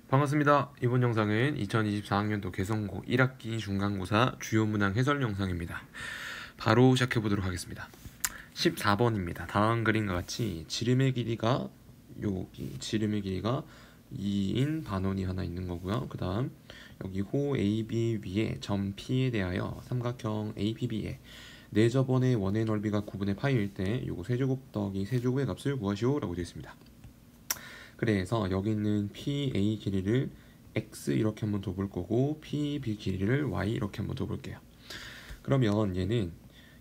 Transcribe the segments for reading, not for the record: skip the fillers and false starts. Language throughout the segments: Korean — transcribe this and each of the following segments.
반갑습니다. 이번 영상은 2024학년도 개성고 1학기 중간고사 주요 문항 해설 영상입니다. 바로 시작해보도록 하겠습니다. 14번입니다. 다음 그림과 같이 지름의 길이가 2인 반원이 하나 있는 거고요. 그 다음 여기 호 AB 위에 점 P에 대하여 삼각형 APB의 내저번의 원의 넓이가 9분의 파이일 때 요거 세제곱 더하기 세제곱의 값을 구하시오 라고 되어 있습니다. 그래서 여기 있는 PA 길이를 X 이렇게 한번 둬볼 거고 PB 길이를 Y 이렇게 한번 둬볼게요. 그러면 얘는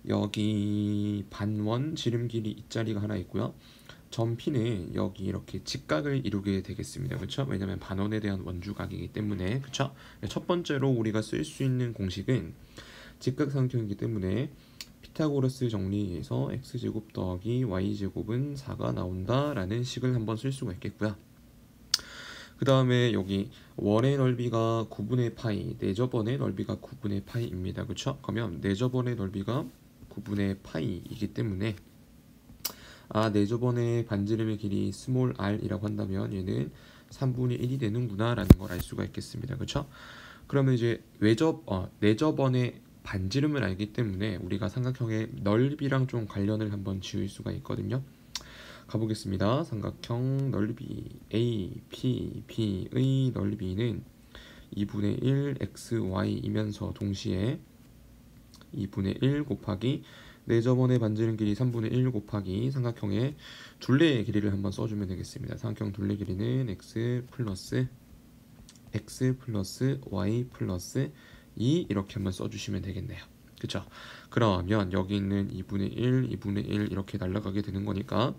여기 반원 지름 길이 이 자리가 하나 있고요. 점 P는 여기 이렇게 직각을 이루게 되겠습니다. 그렇죠? 왜냐면 반원에 대한 원주각이기 때문에. 그렇죠? 첫 번째로 우리가 쓸 수 있는 공식은 직각삼각형이기 때문에 피타고라스 정리에서 x제곱 더하기 y제곱은 4가 나온다라는 식을 한번 쓸 수가 있겠고요. 그 다음에 여기 원의 넓이가 9분의 파이, 내저번의 넓이가 9분의 파이입니다. 그쵸? 그러면 내저번의 넓이가 9분의 파이이기 때문에 내저번의 반지름의 길이 스몰 r이라고 한다면 얘는 3분의 1이 되는구나 라는 걸 알 수가 있겠습니다. 그쵸? 그러면 이제 내저번의 반지름을 알기 때문에 우리가 삼각형의 넓이랑 좀 관련을 한번 지을 수가 있거든요. 가보겠습니다. 삼각형 넓이 APB의 넓이는 2분의 1 XY이면서 동시에 2분의 1 곱하기 내저번의 반지름 길이 3분의 1 곱하기 삼각형의 둘레의 길이를 한번 써주면 되겠습니다. 삼각형 둘레 길이는 X 플러스 Y 플러스 2 이렇게 한번 써주시면 되겠네요. 그쵸? 그러면 여기 있는 2분의 1 이렇게 날아가게 되는 거니까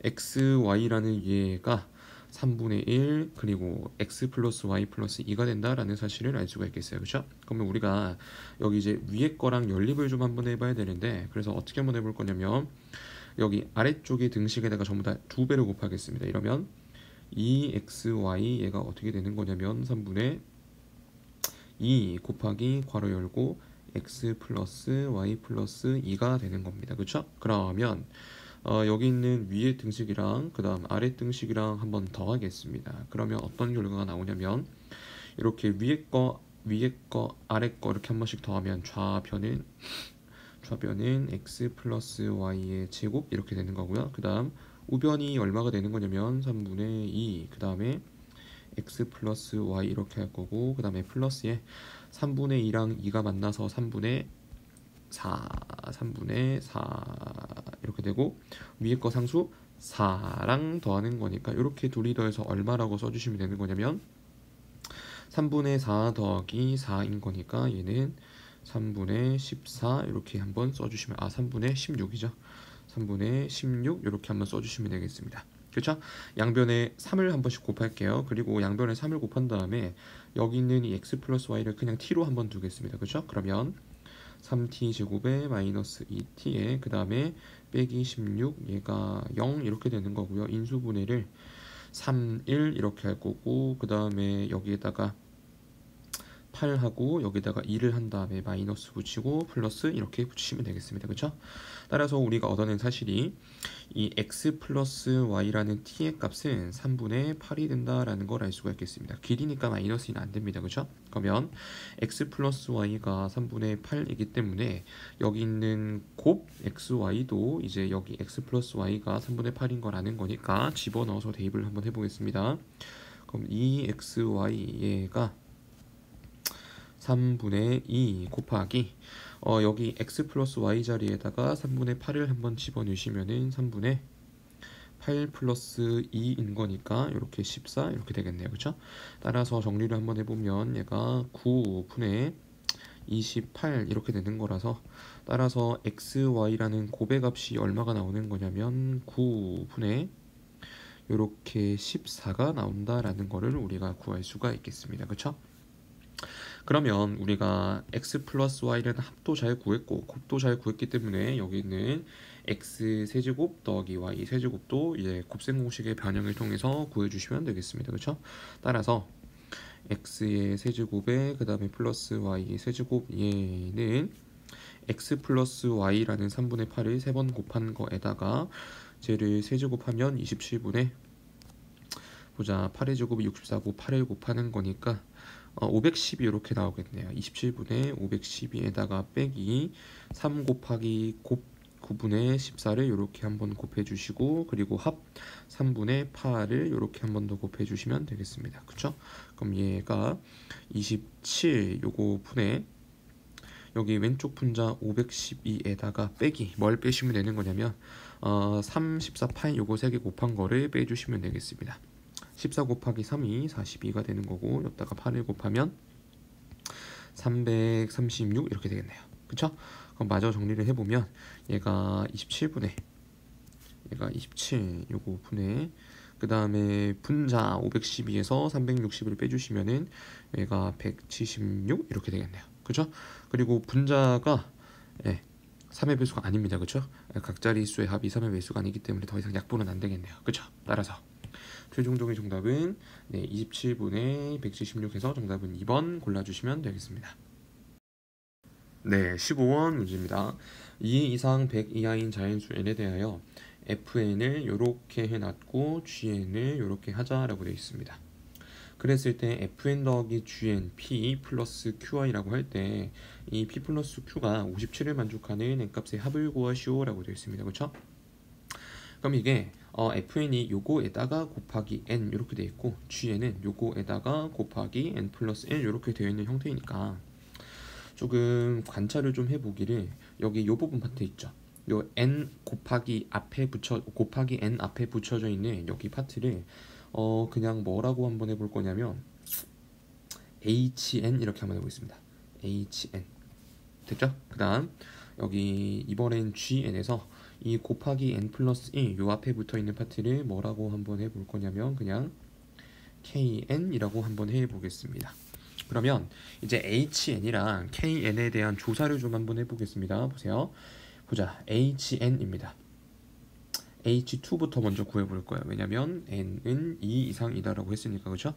xy라는 얘가 3분의 1 그리고 x 플러스 y 플러스 2가 된다라는 사실을 알 수가 있겠어요. 그쵸? 그러면 우리가 여기 이제 위에 거랑 연립을 좀 한번 해봐야 되는데, 그래서 어떻게 한번 해볼 거냐면 여기 아래쪽의 등식에다가 전부 다 2배를 곱하겠습니다. 이러면 2xy 얘가 어떻게 되는 거냐면 3분의 2 곱하기 괄호 열고 x 플러스 y 플러스 2가 되는 겁니다. 그쵸? 그러면 여기 있는 위의 등식이랑 그 다음 아래 등식이랑 한번 더하겠습니다. 그러면 어떤 결과가 나오냐면 이렇게 위에 거 아래 거 이렇게 한 번씩 더하면 좌변은 x 플러스 y의 제곱 이렇게 되는 거고요. 그 다음 우변이 얼마가 되는 거냐면 3분의 2 그 다음에 x 플러스 y 이렇게 할 거고, 그 다음에 플러스에 3분의 2랑 2가 만나서 3분의 4 이렇게 되고, 위에 거 상수 4랑 더하는 거니까 이렇게 둘이 더해서 얼마라고 써주시면 되는 거냐면 3분의 4 더하기 4인 거니까 얘는 3분의 14 이렇게 한번 써주시면 3분의 16이죠. 3분의 16 이렇게 한번 써주시면 되겠습니다. 그렇죠? 양변에 3을 한 번씩 곱할게요. 그리고 양변에 3을 곱한 다음에 여기 있는 이 x 플러스 y를 그냥 t로 한번 두겠습니다. 그렇죠? 그러면 3t 제곱에 마이너스 2t에 그 다음에 빼기 16 얘가 0 이렇게 되는 거고요. 인수분해를 3, 1 이렇게 할 거고, 그 다음에 여기에다가 8하고 여기다가 2를 한 다음에 마이너스 붙이고 플러스 이렇게 붙이시면 되겠습니다. 그렇죠? 따라서 우리가 얻어낸 사실이 이 x 플러스 y라는 t의 값은 3분의 8이 된다라는 걸 알 수가 있겠습니다. 길이니까 마이너스는 안 됩니다. 그렇죠? 그러면 x 플러스 y가 3분의 8이기 때문에 여기 있는 곱 xy도 이제 여기 x 플러스 y가 3분의 8인 걸 아는 거니까 집어넣어서 대입을 한번 해보겠습니다. 그럼 2xy 얘가 3분의 2 곱하기 여기 x 플러스 y 자리에다가 3분의 8을 한번 집어넣으시면은 3분의 8 플러스 2인 거니까 이렇게 14 이렇게 되겠네요. 그렇죠? 따라서 정리를 한번 해보면 얘가 9분의 28 이렇게 되는 거라서, 따라서 xy라는 곱의 값이 얼마가 나오는 거냐면 9분의 이렇게 14가 나온다라는 거를 우리가 구할 수가 있겠습니다. 그렇죠? 그러면 우리가 x 플러스 y는 합도 잘 구했고 곱도 잘 구했기 때문에 여기 있는 x 세제곱 더하기 y 세제곱도 이제 곱셈 공식의 변형을 통해서 구해주시면 되겠습니다. 그렇죠? 따라서 x의 세제곱에 그 다음에 플러스 y 세제곱 얘는 x 플러스 y라는 3분의 8을 3번 곱한 거에다가 쟤를 세제곱하면 27분의 보자. 8의 제곱이 64고 8을 곱하는 거니까 512 이렇게 나오겠네요. 27분의 512에다가 빼기 3 곱하기 9분의 14를 이렇게 한번 곱해주시고, 그리고 합 3분의 8을 이렇게 한번 더 곱해주시면 되겠습니다. 그쵸? 그럼 얘가 27 요거 분의 여기 왼쪽 분자 512에다가 빼기 뭘 빼시면 되는 거냐면 3, 14, 8 요거 3개 곱한 거를 빼주시면 되겠습니다. 14 곱하기 3이 42가 되는 거고, 여기다가 8을 곱하면 336 이렇게 되겠네요. 그쵸? 그럼 마저 정리를 해보면 얘가 27분의 얘가 27 요거 분의 그 다음에 분자 512에서 360을 빼주시면은 얘가 176 이렇게 되겠네요. 그쵸? 그리고 분자가 3의 배수가 아닙니다. 그쵸? 각자리 수의 합이 3의 배수가 아니기 때문에 더 이상 약분은 안 되겠네요. 그쵸? 따라서 최종적인 정답은 27분의 176에서 정답은 2번 골라주시면 되겠습니다. 네, 15번 문제입니다. 2 이상 100 이하인 자연수 n에 대하여 fn을 이렇게 해놨고 gn을 이렇게 하자라고 되어 있습니다. 그랬을 때 fn 더하기 gn p 플러스 qi라고 할 때 이 p 플러스 q가 57을 만족하는 n값의 합을 구하시오 라고 되어 있습니다. 그렇죠? 그럼 이게 fn이 요거에다가 곱하기 n 이렇게 되어 있고 gn은 요거에다가 곱하기 n 플러스 1 이렇게 되어 있는 형태이니까 조금 관찰을 좀 해보기를, 여기 요 부분 파트 있죠. 요 n 곱하기 n 앞에 붙여져 있는 여기 파트를 그냥 뭐라고 한번 해볼 거냐면 hn 이렇게 한번 해보겠습니다. hn 됐죠? 그 다음 여기 이번엔 gn에서 이 곱하기 n 플러스 1 요 앞에 붙어있는 파트를 뭐라고 한번 해볼 거냐면 그냥 kn이라고 한번 해보겠습니다. 그러면 이제 hn이랑 kn에 대한 조사를 좀 한번 해보겠습니다. 보세요. 보자. hn입니다. h2부터 먼저 구해볼 거예요. 왜냐면 n은 2 이상이다라고 했으니까. 그렇죠?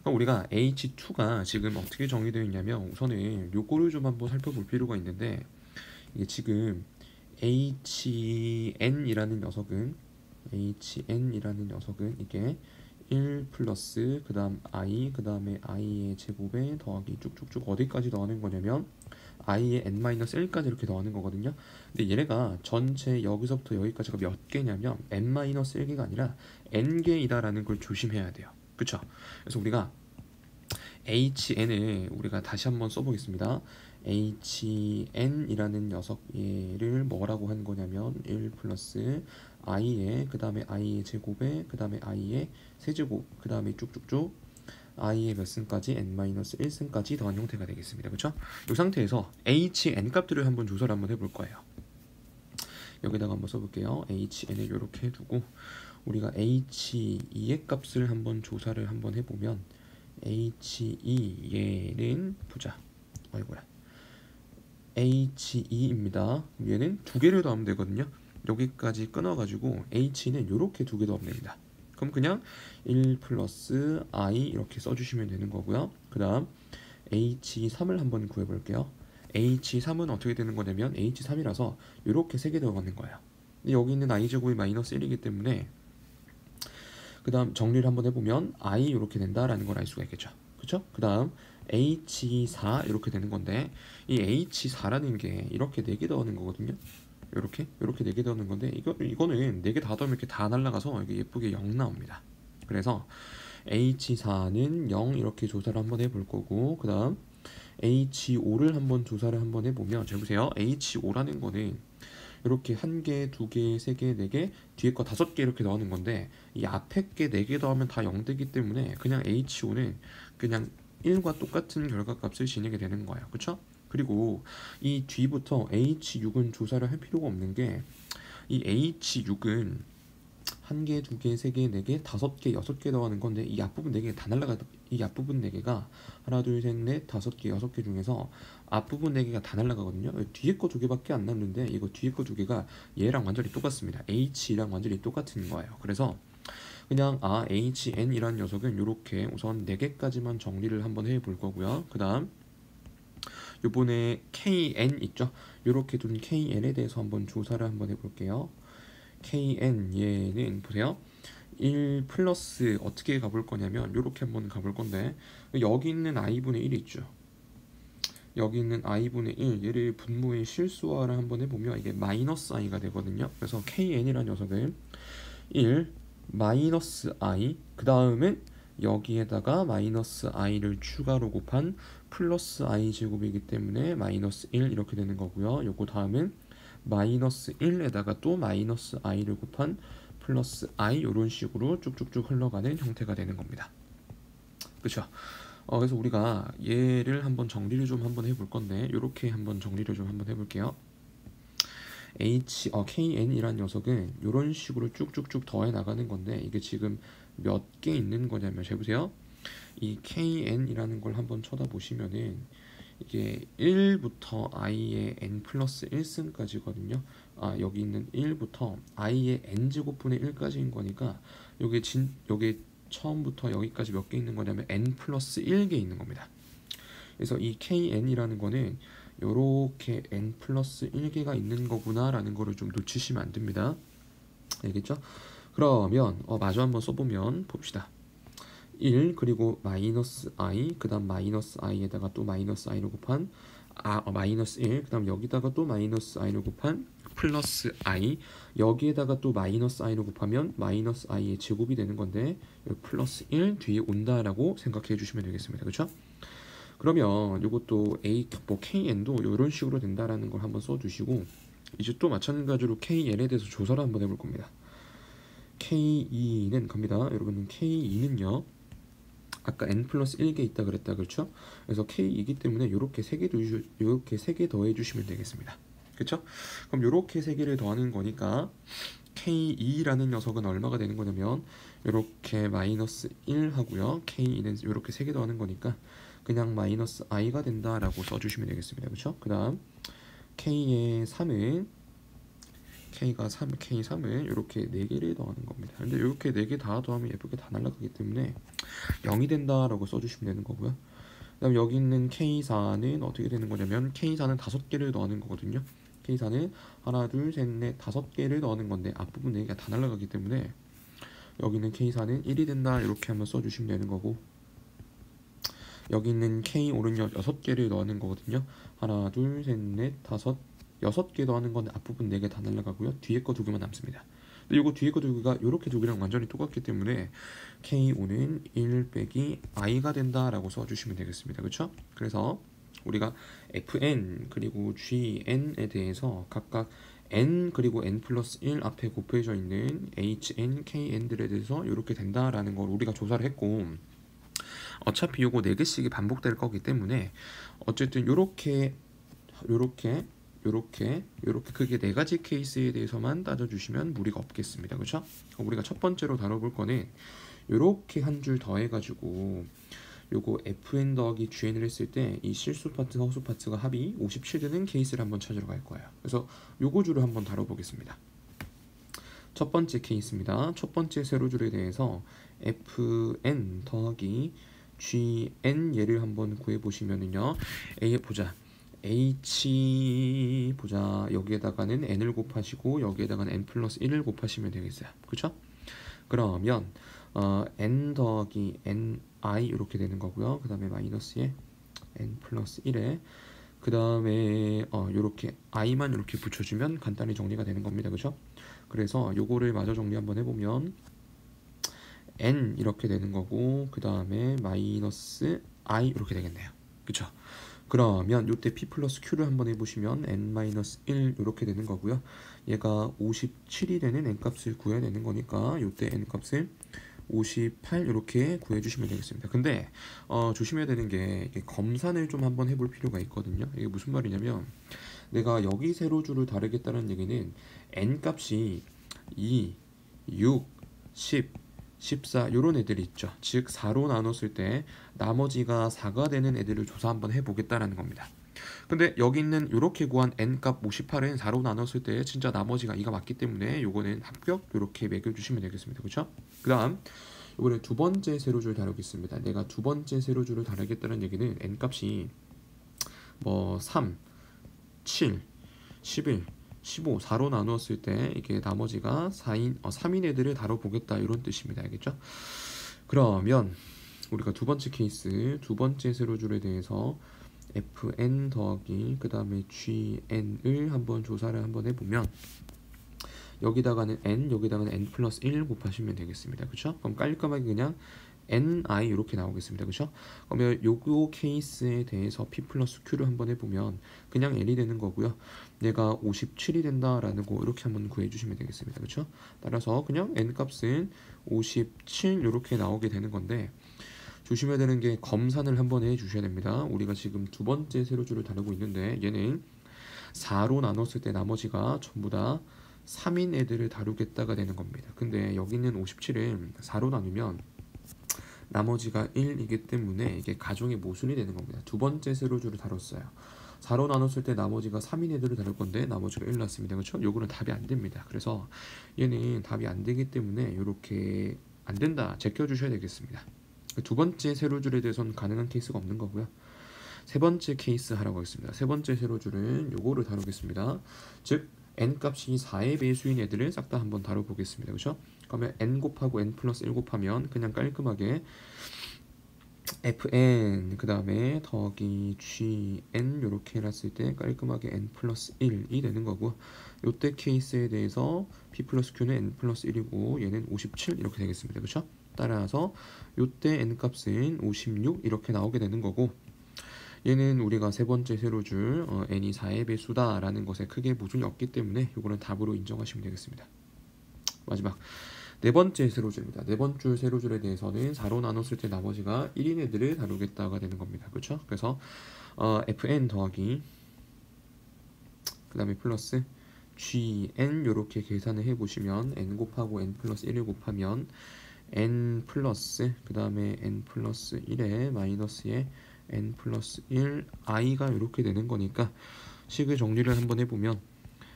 그럼 우리가 h2가 지금 어떻게 정의되어 있냐면 우선은 요거를 좀 한번 살펴볼 필요가 있는데, 이게 지금 hn이라는 녀석은 이게 1 플러스 그 다음 i 그 다음에 i의 제곱에 더하기 쭉쭉쭉 어디까지 더하는 거냐면 i의 n-1까지 이렇게 더하는 거거든요. 근데 얘네가 전체 여기서부터 여기까지가 몇 개냐면 n-1개가 아니라 n개이다라는 걸 조심해야 돼요. 그쵸? 그래서 우리가 hn을 우리가 다시 한번 써보겠습니다. hn이라는 녀석 얘를 뭐라고 한 거냐면 1 플러스 i의 그 다음에 i의 제곱에 그 다음에 i의 세제곱 그 다음에 쭉쭉쭉 i의 몇 승까지 n-1승까지 더한 형태가 되겠습니다. 그렇죠? 이 상태에서 hn 값들을 한번 조사를 한번 해볼 거예요. 여기다가 한번 써볼게요. hn을 이렇게 두고 우리가 h2의 값을 한번 조사를 한번 해보면 h2 얘는 보자. 아이고야. h2입니다. 얘는 두 개를 더하면 되거든요. 여기까지 끊어가지고 h는 이렇게 두 개 더하면 됩니다. 그럼 그냥 1 플러스 i 이렇게 써주시면 되는 거고요. 그 다음 h3을 한번 구해볼게요. h3은 어떻게 되는 거냐면 h3이라서 이렇게 세 개 더하는 거예요. 근데 여기 있는 i제곱이 마이너스 1이기 때문에 그 다음 정리를 한번 해보면 i 이렇게 된다라는 걸 알 수가 있겠죠. 그쵸? 그 다음 h4 이렇게 되는 건데 이 h4라는 게 이렇게 4개 더하는 거거든요. 이렇게 4개 더하는 건데 이거는 4개 다 더하면 이렇게 다 날라가서 이게 예쁘게 0 나옵니다. 그래서 h4는 0 이렇게 조사를 한번 해볼 거고, 그 다음 h5를 한번 조사를 한번 해보면 잘 보세요. h5라는 거는 이렇게 1개, 2개, 3개, 4개, 뒤에 거 5개 이렇게 넣는 건데 이 앞에 게 4개 더하면 다 0 되기 때문에 그냥 h5는 그냥 1과 똑같은 결과값을 지니게 되는 거예요. 그쵸? 그리고 이 뒤부터 h6은 조사를 할 필요가 없는 게 이 h6은 1개, 2개, 3개, 4개, 5개, 6개 더하는 건데 이 앞부분 4개 다 날라가. 이 앞부분 4개가 하나, 둘, 셋, 넷, 5개, 6개 중에서 앞부분 4개가 다 날라가거든요. 뒤에 거 2개밖에 안 남는데 이거 뒤에 거 2개가 얘랑 완전히 똑같습니다. h랑 완전히 똑같은 거예요. 그래서 그냥 hn이라는 녀석은 이렇게 우선 4개까지만 정리를 한번 해볼 거고요. 그 다음 요번에 kn 있죠? 이렇게 둔 kn에 대해서 한번 조사를 한번 해볼게요. kn 얘는 보세요. 1 플러스 어떻게 가볼 거냐면 요렇게 한번 가볼 건데, 여기 있는 i분의 1이 있죠. 여기 있는 i분의 1 얘를 분모의 실수화를 한번 해보면 이게 마이너스 i가 되거든요. 그래서 kn이라는 녀석을 1 마이너스 i, 그 다음에 여기에다가 마이너스 i를 추가로 곱한 플러스 i 제곱이기 때문에 마이너스 1 이렇게 되는 거고요. 요거 다음은 마이너스 1에다가 또 마이너스 i를 곱한 플러스 i, 이런 식으로 쭉쭉쭉 흘러가는 형태가 되는 겁니다. 그쵸? 그래서 우리가 얘를 한번 정리를 좀 한번 해볼 건데, 이렇게 한번 정리를 좀 한번 해볼게요. kn이란 녀석은 이런 식으로 쭉쭉쭉 더해 나가는 건데, 이게 지금 몇 개 있는 거냐면, 잘 보세요. 이 kn이라는 걸 한번 쳐다보시면은 이게 1부터 i의 n 플러스 1승까지거든요. 여기 있는 1부터 i의 n제곱분의 1까지인 거니까 요게 처음부터 여기까지 몇 개 있는 거냐면 n 플러스 1개 있는 겁니다. 그래서 이 kn이라는 거는 요렇게 n 플러스 1개가 있는 거구나 라는 거를 좀 놓치시면 안 됩니다. 알겠죠? 그러면 마저 한번 써보면 봅시다. 1 그리고 마이너스 i, 그 다음 마이너스 i에다가 또 마이너스 i를 곱한 마이너스 1, 그 다음 여기다가 또 마이너스 i를 곱한 플러스 i, 여기에다가 또 마이너스 i를 곱하면 마이너스 i의 제곱이 되는 건데 플러스 1 뒤에 온다라고 생각해 주시면 되겠습니다. 그렇죠? 그러면 이것도 kn도 이런 식으로 된다라는 걸 한번 써주시고, 이제 또 마찬가지로 kn에 대해서 조사를 한번 해볼 겁니다. k2는 갑니다. 여러분 k2는요 아까 n 플러스 1개 있다 그랬다, 그렇죠? 그래서 k이기 때문에 이렇게 3개 더해 주시면 되겠습니다. 그렇죠? 그럼 이렇게 3개를 더하는 거니까 k2라는 녀석은 얼마가 되는 거냐면 이렇게 마이너스 1 하고요, k2는 이렇게 3개 더하는 거니까 그냥 마이너스 i가 된다라고 써주시면 되겠습니다. 그렇죠? 그 다음 k의 3은 K3을 이렇게 4개를 더하는 겁니다. 근데 이렇게 4개 다 더하면 예쁘게 다 날아가기 때문에 0이 된다라고 써주시면 되는 거고요. 그 다음 여기 있는 K4는 어떻게 되는 거냐면 K4는 5개를 더하는 거거든요. K4는 하나, 둘, 셋, 넷, 5개를 더하는 건데 앞부분 4개가 다 날아가기 때문에 여기 있는 K4는 1이 된다 이렇게 한번 써주시면 되는 거고, 여기 있는 K5는 6개를 넣는 거거든요. 하나, 둘, 셋, 넷, 6개 더하는 건데 앞부분 4개 다 날아가고요. 뒤에 거 2개만 남습니다. 근데 이거 뒤에 거 2개가 이렇게 2개랑 완전히 똑같기 때문에 K5는 1 빼기 i가 된다라고 써주시면 되겠습니다. 그렇죠? 그래서 우리가 fn 그리고 gn에 대해서 각각 n 그리고 n 플러스 1 앞에 곱해져 있는 hn, kn들에 대해서 이렇게 된다라는 걸 우리가 조사를 했고, 어차피 요거 4개씩이 반복될 거기 때문에 어쨌든 요렇게 크게 4가지 케이스에 대해서만 따져주시면 무리가 없겠습니다. 그렇죠? 우리가 첫 번째로 다뤄볼 거는 요렇게 한 줄 더해가지고 요거 fn 더하기 gn을 했을 때 이 실수 파트, 허수 파트가 합이 57 되는 케이스를 한번 찾으러 갈 거예요. 그래서 요거 줄을 한번 다뤄보겠습니다. 첫 번째 케이스입니다. 첫 번째 세로줄에 대해서 fn 더하기 gn 얘를 한번 구해보시면은요, h 보자, 여기에다가는 n을 곱하시고 여기에다가는 n 플러스 1을 곱하시면 되겠어요. 그쵸? 그러면 n 더하기 ni 이렇게 되는 거고요. 그 다음에 마이너스에 n 플러스 1에 그 다음에 요렇게 i만 이렇게 붙여주면 간단히 정리가 되는 겁니다. 그쵸? 그래서 요거를 마저 정리 한번 해보면 n 이렇게 되는 거고, 그 다음에 마이너스 i 이렇게 되겠네요. 그쵸? 그러면 요때 p 플러스 q를 한번 해보시면 n-1 이렇게 되는 거고요. 얘가 57이 되는 n값을 구해야 되는 거니까 요때 n값을 58 이렇게 구해주시면 되겠습니다. 근데 조심해야 되는 게 이게 검산을 좀 한번 해볼 필요가 있거든요. 이게 무슨 말이냐면 내가 여기 세로줄을 다르겠다는 얘기는 n값이 2, 6, 10, 14 이런 애들이 있죠. 즉 4로 나눴을 때 나머지가 4가 되는 애들을 조사 한번 해보겠다라는 겁니다. 근데 여기 있는 이렇게 구한 n값 58은 4로 나눴을 때 진짜 나머지가 2가 맞기 때문에 요거는 합격 이렇게 매겨주시면 되겠습니다. 그렇죠? 그 다음 이번에 두 번째 세로줄 다루겠습니다. 내가 두 번째 세로줄을 다루겠다는 얘기는 n값이 뭐 3, 7, 11, 15, 4로 나누었을 때 이게 나머지가 3인 애들을 다뤄보겠다 이런 뜻입니다. 알겠죠? 그러면 우리가 두 번째 케이스, 두 번째 세로줄에 대해서 fn 더하기 그 다음에 gn을 한번 조사를 한번 해보면 여기다가는 n, 여기다가는 n 플러스 1 곱하시면 되겠습니다. 그쵸? 그럼 깔끔하게 그냥 ni 이렇게 나오겠습니다. 그쵸? 그러면 요거 케이스에 대해서 p 플러스 q를 한번 해보면 그냥 n이 되는 거고요. 얘가 57이 된다라는 거 이렇게 한번 구해주시면 되겠습니다. 그쵸? 따라서 그냥 n 값은 57 이렇게 나오게 되는 건데 조심해야 되는 게 검산을 한번 해주셔야 됩니다. 우리가 지금 두 번째 세로줄을 다루고 있는데 얘는 4로 나눴을 때 나머지가 전부 다 3인 애들을 다루겠다가 되는 겁니다. 근데 여기 있는 57을 4로 나누면 나머지가 1이기 때문에 이게 가정의 모순이 되는 겁니다. 두 번째 세로줄을 다뤘어요. 4로 나눴을 때 나머지가 3인 애들을 다룰 건데 나머지가 1 났습니다. 그렇죠? 요거는 답이 안 됩니다. 그래서 얘는 답이 안 되기 때문에 이렇게 안 된다 제껴주셔야 되겠습니다. 두 번째 세로줄에 대해서는 가능한 케이스가 없는 거고요. 세 번째 케이스 하라고 하겠습니다. 세 번째 세로줄은 요거를 다루겠습니다. 즉 n 값이 4의 배수인 애들을 싹 다 한번 다뤄보겠습니다. 그렇죠? 그러면 n 곱하고 n 플러스 1 곱하면 그냥 깔끔하게 fn 그 다음에 더하기 gn 요렇게 해놨을 때 깔끔하게 n 플러스 1이 되는 거고 요때 케이스에 대해서 p 플러스 q는 n 플러스 1이고 얘는 57 이렇게 되겠습니다. 그렇죠? 따라서 요때 n 값은 56 이렇게 나오게 되는 거고 얘는 우리가 세 번째 세로줄 n이 4의 배수다 라는 것에 크게 모순이 없기 때문에 요거는 답으로 인정하시면 되겠습니다. 마지막 네 번째 세로줄입니다. 네 번째 세로줄에 대해서는 4로 나눴을 때 나머지가 1인 애들을 다루겠다가 되는 겁니다. 그렇죠? 그래서 fn 더하기 그 다음에 플러스 gn 요렇게 계산을 해보시면 n 곱하고 n 플러스 1을 곱하면 n 플러스 그 다음에 n 플러스 1에 마이너스에 n 플러스 1 i가 이렇게 되는 거니까 식을 정리를 한번 해보면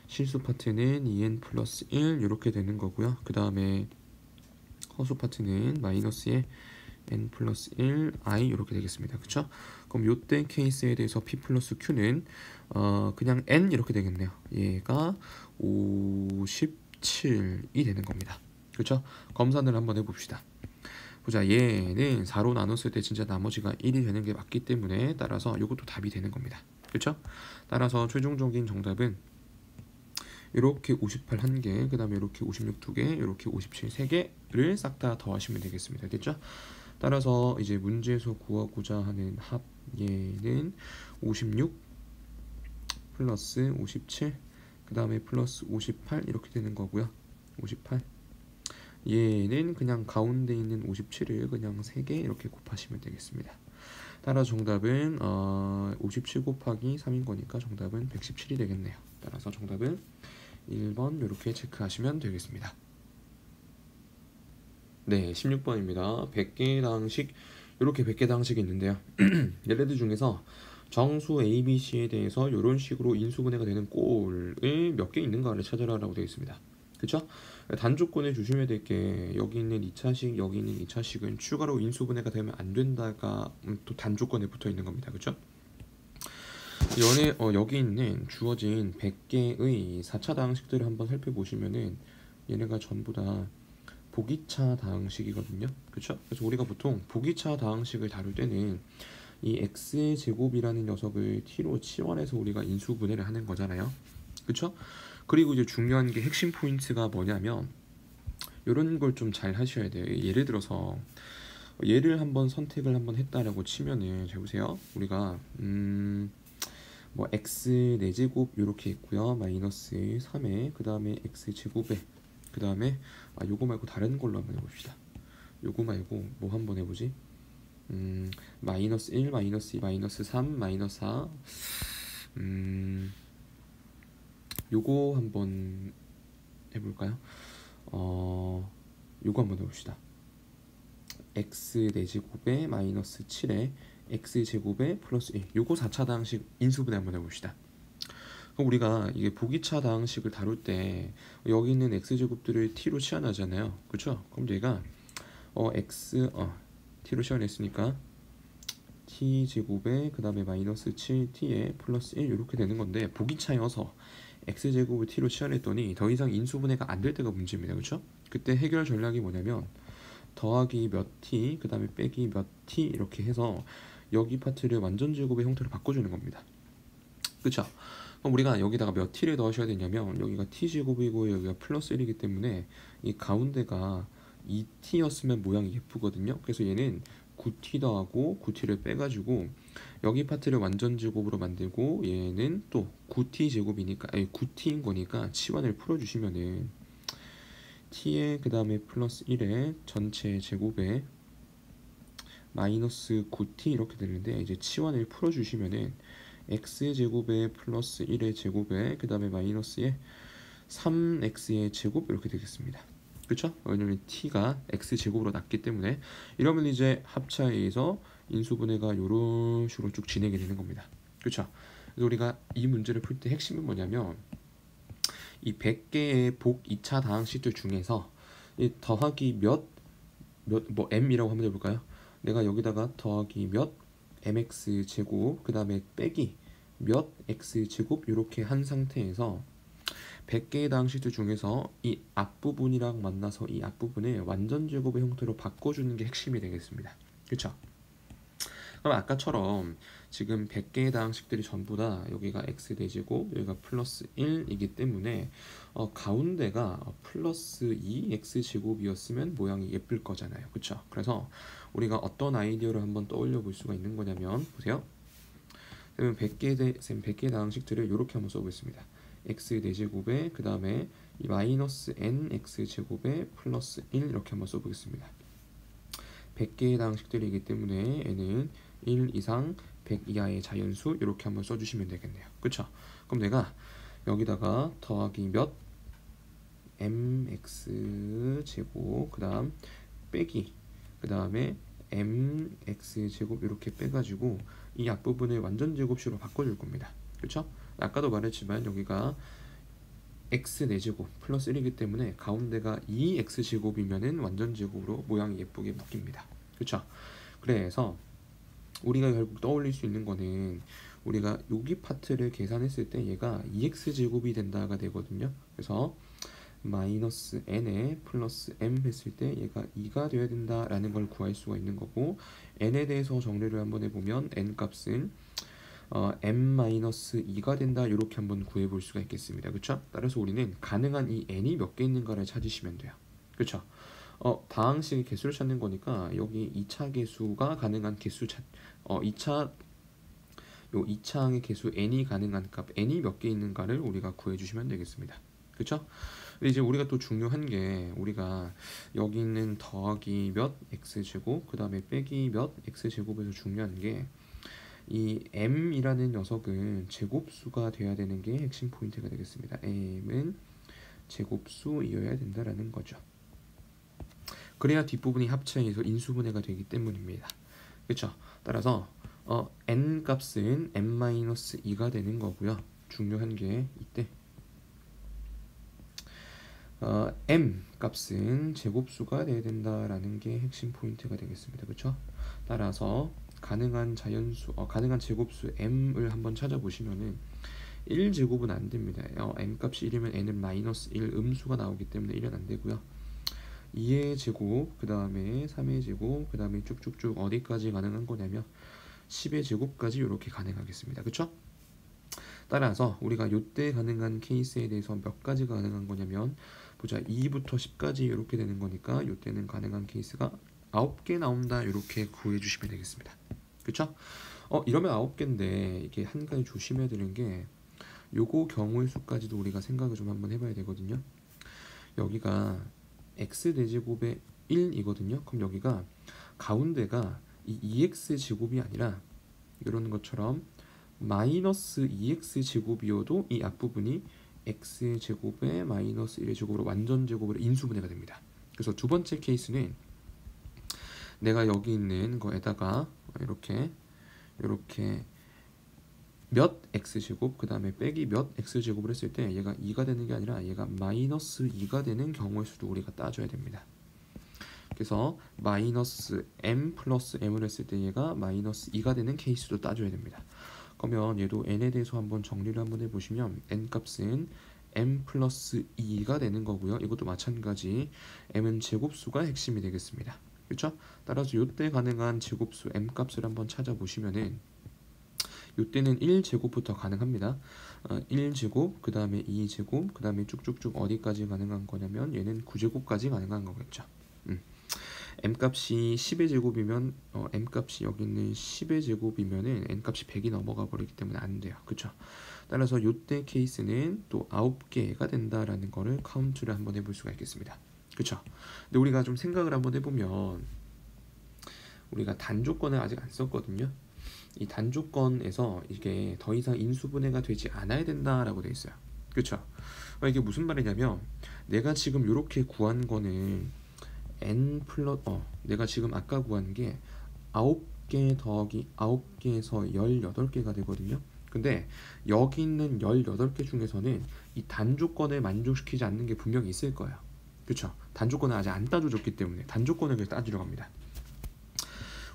실수 파트는 2n 플러스 1 이렇게 되는 거고요. 그 다음에 허수 파트는 마이너스에 n 플러스 1 i 이렇게 되겠습니다. 그쵸? 그럼 요때 케이스에 대해서 p 플러스 q는 그냥 n 이렇게 되겠네요. 얘가 57이 되는 겁니다. 그쵸? 검산을 한번 해봅시다. 보자, 얘는 4로 나눴을 때 진짜 나머지가 1이 되는 게 맞기 때문에 따라서 이것도 답이 되는 겁니다. 그렇죠? 따라서 최종적인 정답은 이렇게 58 1개, 그 다음에 이렇게 56 2개, 이렇게 57 3개를 싹 다 더하시면 되겠습니다. 됐죠? 따라서 이제 문제에서 구하고자 하는 합 얘는 56 플러스 57, 그 다음에 플러스 58 이렇게 되는 거고요. 58 얘는 그냥 가운데 있는 57을 그냥 3개 이렇게 곱하시면 되겠습니다. 따라 정답은 57 곱하기 3인 거니까 정답은 117이 되겠네요. 따라서 정답은 1번 이렇게 체크하시면 되겠습니다. 네, 16번입니다. 100개당식 이렇게 100개당식이 있는데요. 얘네들 중에서 정수 ABC에 대해서 이런 식으로 인수분해가 되는 꼴을 몇 개 있는가를 찾으라고 되어 있습니다. 그쵸? 단조건에 조심해야 될 게 여기 있는 2차식, 여기 있는 2차식은 추가로 인수분해가 되면 안 된다가 또 단조건에 붙어 있는 겁니다. 그쵸? 여기 있는 주어진 100개의 4차 다항식들을 한번 살펴보시면은 얘네가 전부 다 보기차 다항식이거든요. 그쵸? 그래서 우리가 보통 보기차 다항식을 다룰 때는 이 x제곱이라는 녀석을 t로 치환해서 우리가 인수분해를 하는 거잖아요. 그쵸? 그리고 이제 중요한 게 핵심 포인트가 뭐냐면 이런 걸 좀 잘 하셔야 돼요. 예를 들어서 얘를 한번 선택을 한번 했다라고 치면은 잘 보세요. 우리가 뭐 x 4제곱 이렇게 있고요. 마이너스 3에 그 다음에 x제곱에 그 다음에 요거 말고 다른 걸로 한번 해봅시다. 요거 말고 뭐 한번 해보지? 마이너스 1, 마이너스 2, 마이너스 3, 마이너스 4 요거 한번 해볼까요? 요거 한번 해봅시다. x 4제곱에 마이너스 7에 x제곱에 플러스 1 요거 4차 다항식 인수분해 한번 해봅시다. 그럼 우리가 이게 보기차 다항식을 다룰 때 여기 있는 x제곱들을 t로 치환하잖아요. 그쵸? 그럼 얘가 t로 치환했으니까 t제곱에 그 다음에 마이너스 7t에 플러스 1 이렇게 되는 건데 보기차여서 x제곱을 t로 치환했더니 더 이상 인수분해가 안 될 때가 문제입니다. 그렇죠? 그때 해결 전략이 뭐냐면 더하기 몇 t 그 다음에 빼기 몇 t 이렇게 해서 여기 파트를 완전 제곱의 형태로 바꿔주는 겁니다. 그쵸? 그럼 우리가 여기다가 몇 t를 넣으셔야 되냐면 여기가 t제곱이고 여기가 플러스 1이기 때문에 이 가운데가 2t였으면 모양이 예쁘거든요. 그래서 얘는 9t 더하고 9t를 빼가지고 여기 파트를 완전 제곱으로 만들고 얘는 또 9t 제곱이니까 아니 9t인 거니까 치환을 풀어주시면은 t에 그 다음에 플러스 1에 전체 제곱에 마이너스 9t 이렇게 되는데 이제 치환을 풀어주시면은 x제곱에 플러스 1의 제곱에 그 다음에 마이너스에 3x의 제곱 이렇게 되겠습니다. 그쵸? 왜냐면 t가 x제곱으로 났기 때문에 이러면 이제 합차에 의해서 인수분해가 이런 식으로 쭉 진행이 되는 겁니다. 그쵸? 그래서 우리가 이 문제를 풀 때 핵심은 뭐냐면 이 100개의 복 2차 다항식들 중에서 이 더하기 뭐 m이라고 한번 해볼까요? 내가 여기다가 더하기 몇 mx 제곱 그 다음에 빼기 몇 x 제곱 이렇게 한 상태에서 100개의 다항식들 중에서 이 앞부분이랑 만나서 이 앞부분을 완전 제곱의 형태로 바꿔주는 게 핵심이 되겠습니다. 그쵸? 그럼 아까처럼 지금 100개의 다항식들이 전부 다 여기가 x 대제곱 여기가 플러스 1이기 때문에 가운데가 플러스 2x 제곱이었으면 모양이 예쁠 거잖아요. 그쵸? 그래서 우리가 어떤 아이디어를 한번 떠올려 볼 수가 있는 거냐면 보세요. 그러면 100개의 다항식들을 이렇게 한번 써보겠습니다. x 대제곱에 그 다음에 이 마이너스 n x 제곱에 플러스 1 이렇게 한번 써보겠습니다. 100개의 다항식들이기 때문에 n은 1 이상 100 이하의 자연수 이렇게 한번 써주시면 되겠네요. 그쵸? 그럼 내가 여기다가 더하기 몇 mx 제곱 그 다음 빼기 그 다음에 mx 제곱 이렇게 빼가지고 이 앞부분을 완전 제곱식으로 바꿔줄 겁니다. 그쵸? 아까도 말했지만 여기가 x 4제곱 플러스 1이기 때문에 가운데가 2x 제곱이면은 완전 제곱으로 모양이 예쁘게 바뀝니다. 그쵸? 그래서 우리가 결국 떠올릴 수 있는 거는 우리가 여기 파트를 계산했을 때 얘가 2x 제곱이 된다가 되거든요. 그래서 마이너스 n에 플러스 m 했을 때 얘가 2가 되어야 된다라는 걸 구할 수가 있는 거고 n에 대해서 정리를 한번 해보면 n 값은 m-2가 된다 이렇게 한번 구해볼 수가 있겠습니다. 그쵸? 따라서 우리는 가능한 이 n이 몇 개 있는가를 찾으시면 돼요. 그쵸? 다항식의 개수를 찾는 거니까 여기 2차 개수가 가능한 개수 2차항의 개수 n이 가능한 값 n이 몇 개 있는가를 우리가 구해주시면 되겠습니다. 그쵸? 근데 이제 우리가 또 중요한 게 우리가 여기 있는 더하기 몇 x제곱 그 다음에 빼기 몇 x제곱에서 중요한 게 이 m이라는 녀석은 제곱수가 돼야 되는 게 핵심 포인트가 되겠습니다. m은 제곱수이어야 된다라는 거죠. 그래야 뒷부분이 합차해서 인수분해가 되기 때문입니다. 그쵸? 따라서 n 값은 n-2가 되는 거고요. 중요한 게 이때 m 값은 제곱수가 돼야 된다라는 게 핵심 포인트가 되겠습니다. 그쵸? 따라서 가능한 가능한 제곱수 m을 한번 찾아보시면은 1제곱은 안 됩니다. m 값이 1이면 n은 마이너스 1 음수가 나오기 때문에 1은 안 되고요. 2의 제곱, 그 다음에 3의 제곱, 그 다음에 쭉쭉쭉 어디까지 가능한 거냐면 10의 제곱까지 이렇게 가능하겠습니다. 그쵸? 따라서 우리가 요때 가능한 케이스에 대해서 몇 가지가 가능한 거냐면 보자 2부터 10까지 이렇게 되는 거니까 요때는 가능한 케이스가 9개 나온다 이렇게 구해주시면 되겠습니다. 그쵸? 이러면 9개인데 이게 한 가지 조심해야 되는 게 요거 경우의 수까지도 우리가 생각을 좀 한번 해봐야 되거든요. 여기가 x 대제곱의 1이거든요. 그럼 여기가 가운데가 이 2x 제곱이 아니라 이런 것처럼 마이너스 2x 제곱이어도 이 앞부분이 x 제곱에 마이너스 1의 제곱으로 완전 제곱으로 인수분해가 됩니다. 그래서 두 번째 케이스는 내가 여기 있는 거에다가 이렇게 몇 x제곱 그 다음에 빼기 몇 x제곱을 했을 때 얘가 2가 되는 게 아니라 얘가 마이너스 2가 되는 경우의 수도 우리가 따져야 됩니다. 그래서 마이너스 m 플러스 m을 했을 때 얘가 마이너스 2가 되는 케이스도 따져야 됩니다. 그러면 얘도 n에 대해서 한번 정리를 한번 해보시면 n 값은 m 플러스 2가 되는 거고요. 이것도 마찬가지 m은 제곱수가 핵심이 되겠습니다. 그렇죠? 따라서 이때 가능한 제곱수 m 값을 한번 찾아보시면은 이때는 1제곱부터 가능합니다. 1제곱, 그 다음에 2제곱, 그 다음에 쭉쭉쭉 어디까지 가능한 거냐면 얘는 9제곱까지 가능한 거겠죠. m값이 10의 제곱이면 m값이 여기 있는 10의 제곱이면은 n값이 100이 넘어가 버리기 때문에 안 돼요. 그쵸? 따라서 이때 케이스는 또 9개가 된다라는 거를 카운트를 한번 해볼 수가 있겠습니다. 그쵸? 근데 우리가 좀 생각을 한번 해보면 우리가 단조건을 아직 안 썼거든요. 이 단조건에서 이게 더 이상 인수분해가 되지 않아야 된다라고 돼 있어요. 그쵸? 이게 무슨 말이냐면 내가 지금 이렇게 구한 거는 n 플러스 내가 지금 아까 구한 게 9개 더하기 9개에서 18개가 되거든요. 근데 여기 있는 18개 중에서는 이 단조건을 만족시키지 않는 게 분명히 있을 거예요. 그쵸? 단조건을 아직 안 따져줬기 때문에 단조건을 그래서 따지러 갑니다.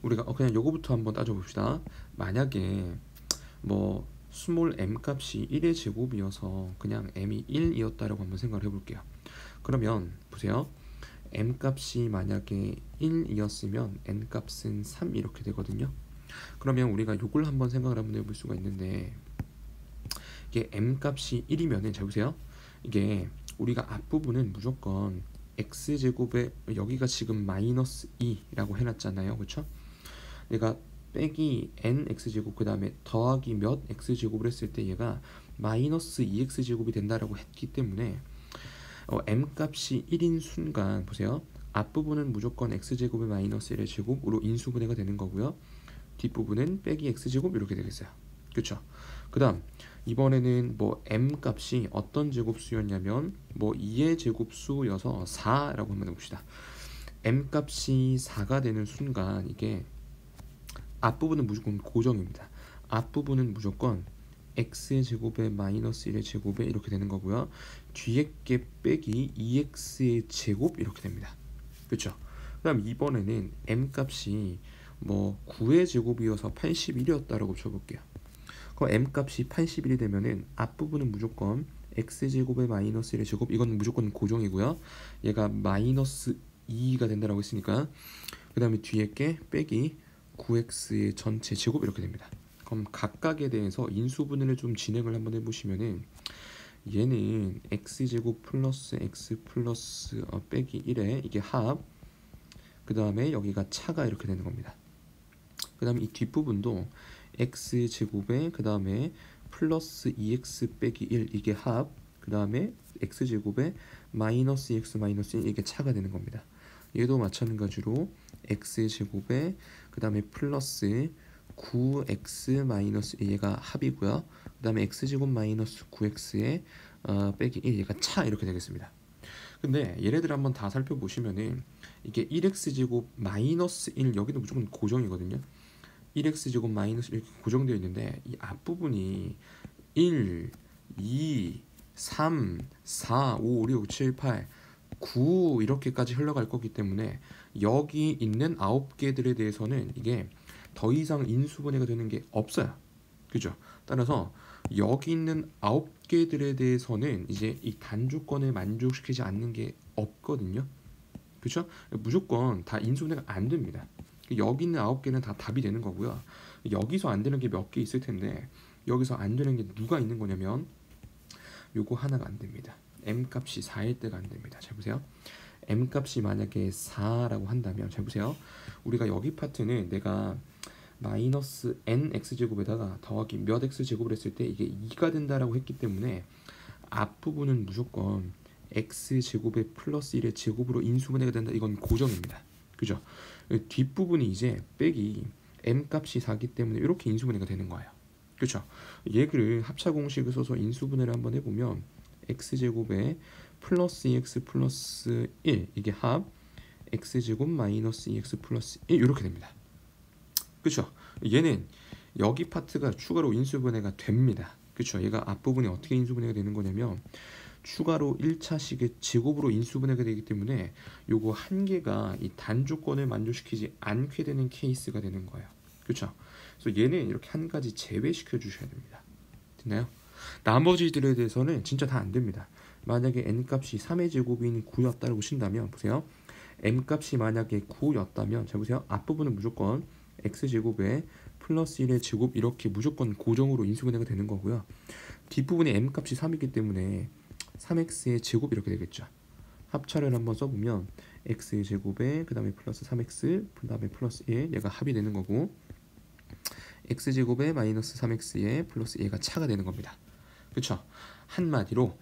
우리가 그냥 요거부터 한번 따져봅시다. 만약에 뭐 스몰 m 값이 1의 제곱이어서 그냥 m이 1이었다라고 한번 생각을 해볼게요. 그러면 보세요. m 값이 만약에 1이었으면 n 값은 3 이렇게 되거든요. 그러면 우리가 요걸 한번 생각을 한번 해볼 수가 있는데 이게 m 값이 1이면은 잘 보세요. 이게 우리가 앞부분은 무조건 x제곱에 여기가 지금 마이너스 2라고 해놨잖아요. 그쵸? 내가 빼기 n x제곱 그 다음에 더하기 몇 x제곱을 했을 때 얘가 마이너스 2x제곱이 된다라고 했기 때문에 m 값이 1인 순간 보세요. 앞부분은 무조건 x제곱의 마이너스 1의 제곱으로 인수분해가 되는 거고요. 뒷부분은 빼기 x제곱 이렇게 되겠어요. 그쵸? 그 다음 이번에는 뭐 m 값이 어떤 제곱수였냐면 뭐 2의 제곱수여서 4라고 한번 해봅시다. m 값이 4가 되는 순간 이게 앞부분은 무조건 고정입니다. 앞부분은 무조건 x제곱에 마이너스 1의 제곱에 이렇게 되는 거고요. 뒤에 게 빼기 2x의 제곱 이렇게 됩니다. 그쵸? 그 다음 이번에는 m 값이 뭐 9의 제곱이어서 81이었다라고 쳐볼게요. 그럼 m 값이 81이 되면은 앞부분은 무조건 x제곱에 마이너스 1의 제곱 이건 무조건 고정이고요. 얘가 마이너스 2가 된다라고 했으니까 그 다음에 뒤에 게 빼기 9x의 전체 제곱 이렇게 됩니다. 그럼 각각에 대해서 인수분해를 좀 진행을 한번 해보시면은 얘는 x제곱 플러스 x 플러스 빼기 1에 이게 합, 그 다음에 여기가 차가 이렇게 되는 겁니다. 그 다음에 이 뒷부분도 x제곱에 그 다음에 플러스 2x 빼기 1 이게 합, 그 다음에 x제곱에 마이너스 2x 마이너스 1 이게 차가 되는 겁니다. 얘도 마찬가지로 x제곱에 그 다음에 플러스 9x 마이너스 1얘가 합이고요. 그 다음에 x제곱 마이너스 9x에 빼기 1 얘가 차 이렇게 되겠습니다. 근데 얘네들 한번 다 살펴보시면은 이게 1x제곱 마이너스 1 여기도 무조건 고정이거든요. 1x제곱 마이너스 1 고정되어 있는데 이 앞부분이 1, 2, 3, 4, 5, 6, 7, 8, 9 이렇게까지 흘러갈 거기 때문에 여기 있는 9개들에 대해서는 이게 더 이상 인수분해가 되는 게 없어요. 그죠? 따라서 여기 있는 9개들에 대해서는 이제 이 단조건을 만족시키지 않는 게 없거든요. 그죠? 무조건 다 인수분해가 안 됩니다. 여기 있는 9개는 다 답이 되는 거고요. 여기서 안 되는 게 몇 개 있을 텐데 여기서 안 되는 게 누가 있는 거냐면 요거 하나가 안 됩니다. m 값이 4일 때가 안 됩니다. 잘 보세요. m 값이 만약에 4라고 한다면 잘 보세요. 우리가 여기 파트는 내가 마이너스 n x제곱에다가 더하기 몇 x제곱을 했을 때 이게 2가 된다라고 했기 때문에 앞부분은 무조건 x제곱에 플러스 1의 제곱으로 인수분해가 된다. 이건 고정입니다. 그죠? 뒷부분이 이제 빼기 m 값이 4기 때문에 이렇게 인수분해가 되는 거예요. 그렇죠? 얘를 합차 공식을 써서 인수분해를 한번 해보면 x제곱에 플러스 2x 플러스 1 이게 합 x제곱 마이너스 2x 플러스 1 이렇게 됩니다. 그쵸? 얘는 여기 파트가 추가로 인수분해가 됩니다. 그쵸? 얘가 앞부분이 어떻게 인수분해가 되는 거냐면 추가로 1차식의 제곱으로 인수분해가 되기 때문에 요거 한 개가 이 단조건을 만족시키지 않게 되는 케이스가 되는 거예요. 그쵸? 그래서 얘는 이렇게 한 가지 제외시켜 주셔야 됩니다. 됐나요? 나머지들에 대해서는 진짜 다 안 됩니다. 만약에 n값이 3의 제곱인 9였다고 친다면 보세요. m값이 만약에 9였다면 잘 보세요. 앞부분은 무조건 x제곱에 플러스 1의 제곱 이렇게 무조건 고정으로 인수분해가 되는 거고요. 뒷부분에 m값이 3이기 때문에 3x의 제곱 이렇게 되겠죠. 합차를 한번 써보면 x제곱에 그 다음에 플러스 3x 그 다음에 플러스 1 얘가 합이 되는 거고 x제곱에 마이너스 3x에 플러스 얘가 차가 되는 겁니다. 그쵸? 한마디로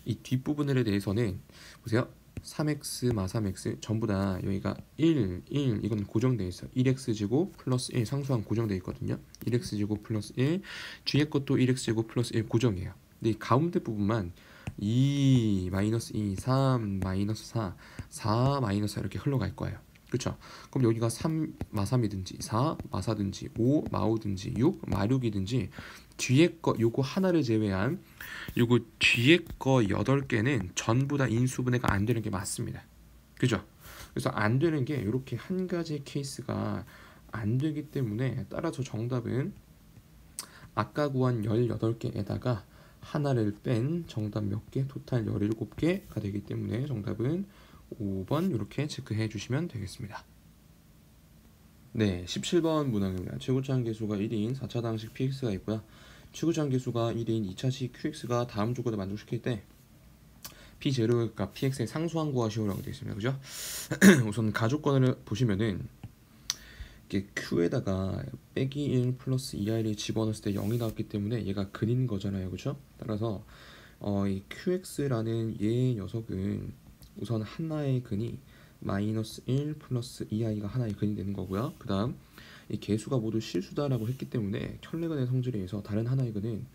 이 뒷부분에 대해서는 보세요. 3x 마 3x 전부 다 여기가 1 이건 고정되어 있어요. 1x제곱 플러스 1 상수항 고정되어 있거든요. 1x제곱 플러스 1 뒤에 것도 1x제곱 플러스 1 고정이에요. 근데 이 가운데 부분만 2 마이너스 2 3 마이너스 4 4 마이너스 4 이렇게 흘러갈 거예요. 그쵸? 그럼 여기가 3 마3이든지 4 마4든지 5 마5든지 6 마6이든지 뒤에 거 요거 하나를 제외한 요거 뒤에 거 8개는 전부 다 인수분해가 안 되는 게 맞습니다. 그죠? 그래서 안 되는 게 이렇게 한 가지 케이스가 안 되기 때문에 따라서 정답은 아까 구한 18개에다가 하나를 뺀 정답 몇 개? 토탈 17개가 되기 때문에 정답은 5번 이렇게 체크해 주시면 되겠습니다. 네, 17번 문항입니다. 최고차항 계수가 1인 4차당식 px가 있고요. 최고차항 계수가 1인 2차식 qx가 다음 조건을 만족시킬 때 p0의 값 px의 상수항 구하시오라고 되어 있습니다. 그죠? 우선 가조건을 보시면은 이게 q에다가 빼기 1 플러스 2i를 집어넣었을 때 0이 나왔기 때문에 얘가 근인 거잖아요. 그죠? 따라서 이 qx라는 얘 녀석은 우선 하나의 근이 마이너스 1 플러스 2i가 하나의 근이 되는 거고요. 그 다음 이 개수가 모두 실수다라고 했기 때문에 켤레근의 성질에 의해서 다른 하나의 근은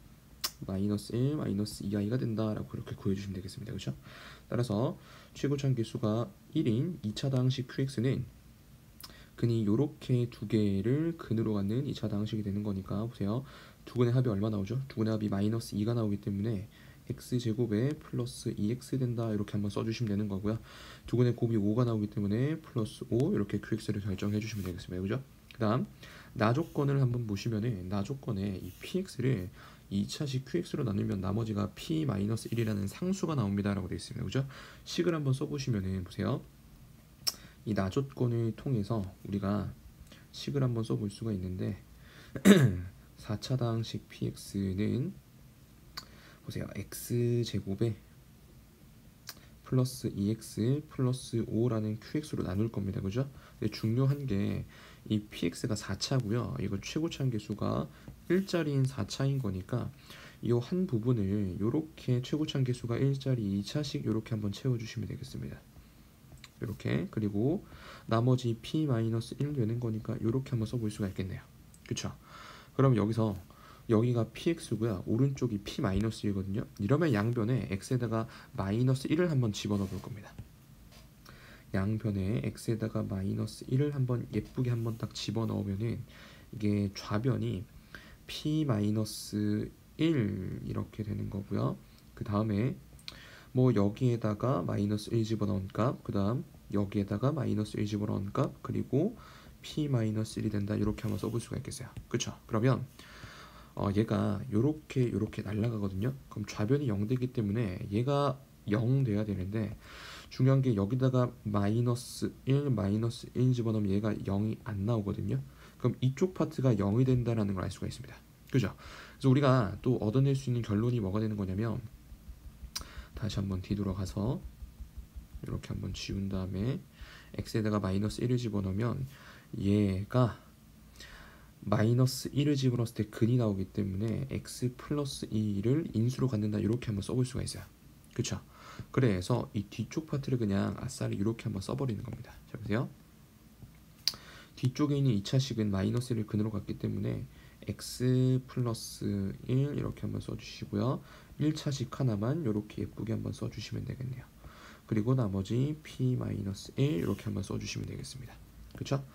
마이너스 1 마이너스 2i가 된다라고 그렇게 구해주시면 되겠습니다. 그렇죠? 따라서 최고차항 개수가 1인 2차당식 qx는 근이 요렇게 두 개를 근으로 갖는 2차당식이 되는 거니까 보세요. 두 근의 합이 얼마 나오죠? 두 근의 합이 마이너스 2가 나오기 때문에 x제곱에 플러스 2x 된다 이렇게 한번 써주시면 되는 거고요. 두 근의 곱이 5가 나오기 때문에 플러스 5 이렇게 qx를 결정해 주시면 되겠습니다. 그죠? 그 다음 나조건을 한번 보시면은 나조건에 이 px를 2차식 qx로 나누면 나머지가 p-1이라는 상수가 나옵니다 라고 되어 있습니다. 그죠? 식을 한번 써보시면은 보세요. 이 나조건을 통해서 우리가 식을 한번 써볼 수가 있는데 4차당식 px는 보세요. x제곱에 플러스 2x 플러스 5라는 qx로 나눌 겁니다. 그죠? 근데 중요한 게 이 px가 4차고요. 이거 최고차항 계수가 1짜리인 4차인 거니까 이 한 부분을 이렇게 최고차항 계수가 1짜리 2차식 이렇게 한번 채워주시면 되겠습니다. 이렇게 그리고 나머지 p-1 되는 거니까 이렇게 한번 써볼 수가 있겠네요. 그쵸? 그럼 여기가 px고요. 오른쪽이 p-1이거든요. 이러면 양변에 x에다가 마이너스 1을 한번 집어넣어 볼 겁니다. 양변에 x에다가 마이너스 1을 한번 예쁘게 한번 딱 집어넣으면은 이게 좌변이 p-1 이렇게 되는 거고요. 그 다음에 뭐 여기에다가 마이너스 1 집어넣은 값, 그 다음 여기에다가 마이너스 1 집어넣은 값, 그리고 p-1이 된다 이렇게 한번 써볼 수가 있겠어요. 그쵸? 그러면 얘가 요렇게 날아가거든요. 그럼 좌변이 0 되기 때문에 얘가 0 돼야 되는데 중요한 게 여기다가 마이너스 1 집어넣으면 얘가 0이 안 나오거든요. 그럼 이쪽 파트가 0이 된다는 걸 알 수가 있습니다. 그죠? 그래서 우리가 또 얻어낼 수 있는 결론이 뭐가 되는 거냐면 다시 한번 뒤돌아가서 이렇게 한번 지운 다음에 x에다가 마이너스 1을 집어넣으면 얘가 마이너스 1을 집어넣었을 때 근이 나오기 때문에 x 플러스 2를 인수로 갖는다 이렇게 한번 써볼 수가 있어요. 그쵸? 그래서 이 뒤쪽 파트를 그냥 아싸리 이렇게 한번 써버리는 겁니다. 자 보세요. 뒤쪽에 있는 2차식은 마이너스 1을 근으로 갖기 때문에 x 플러스 1 이렇게 한번 써주시고요. 1차식 하나만 이렇게 예쁘게 한번 써주시면 되겠네요. 그리고 나머지 p-1 이렇게 한번 써주시면 되겠습니다. 그쵸?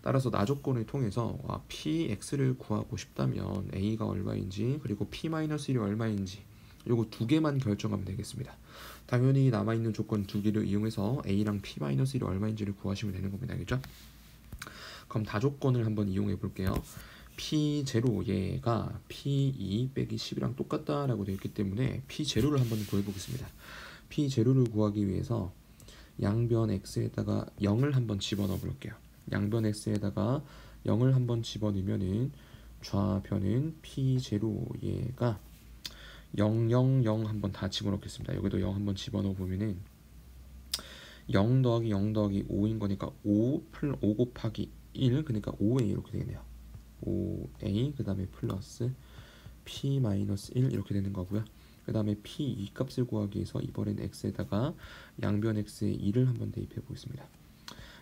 따라서 나조건을 통해서 px를 구하고 싶다면 a가 얼마인지 그리고 p-1이 얼마인지 요거 두 개만 결정하면 되겠습니다. 당연히 남아있는 조건 두 개를 이용해서 a랑 p-1이 얼마인지를 구하시면 되는 겁니다. 알겠죠? 그럼 다조건을 한번 이용해 볼게요. P0 얘가 P2 빼기 10이랑 똑같다라고 되어 있기 때문에 P0를 한번 구해보겠습니다. P0를 구하기 위해서 양변 x에다가 0을 한번 집어넣어 볼게요. 양변 x에다가 0을 한번 집어넣으면은 좌변은 P0 얘가 0, 0, 0 한번 다 집어넣겠습니다. 여기도 0 한번 집어넣어 보면은 0 더하기 0 더하기 5인 거니까 5 곱하기 1, 그러니까 5a 이렇게 되겠네요. 5a 그 다음에 플러스 p-1 이렇게 되는 거고요. 그 다음에 p2 값을 구하기 위해서 이번엔 x에다가 양변 x에 2를 한번 대입해 보겠습니다.